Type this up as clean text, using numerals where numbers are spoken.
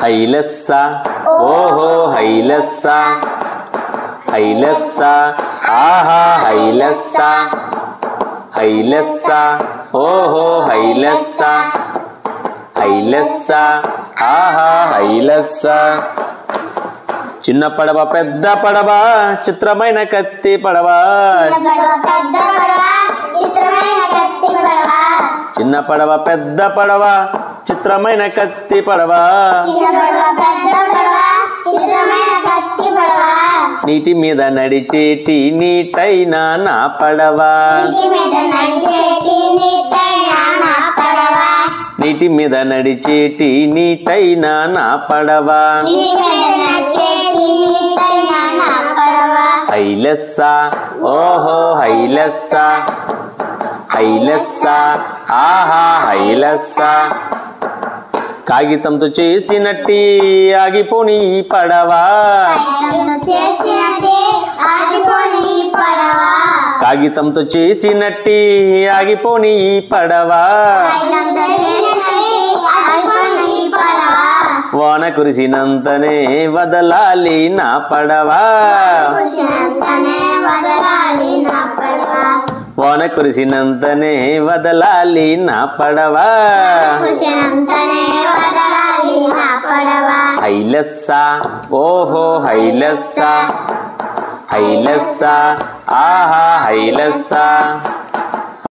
హైలెస్స ఓహో హైలెస్స హైలెస్స ఆహా హైలెస్స హైలెస్స ఓహో హైలెస్స హైలెస్స ఆహా హైలెస్స చిన్న పడవ పెద్ద పడవ చిత్రమైన కత్తి పడవ చిన్న పడవ పెద్ద పడవ చిత్రమైన కత్తి పడవ నీటి మీద నడిచేటి నీటైన నా పడవ నీటి మీద నడిచేటి నీటైన నా పడవ హైలెస్స ఓహో హైలెస్స హైలెస్స ఆహా హైలెస్స కాగితంతో చేసినట్టి ఆగిపోని పడవ కాగితంతో చేసినట్టి ఆగిపోని పడవ వాన కురిసినంతనే వదలాలి నా పడవ వాన కురిసినంతనే వదలాలి నా పడవ హైలెస్స ఓహో హైలెస్స హైలెస్స ఆహా హైలెస్స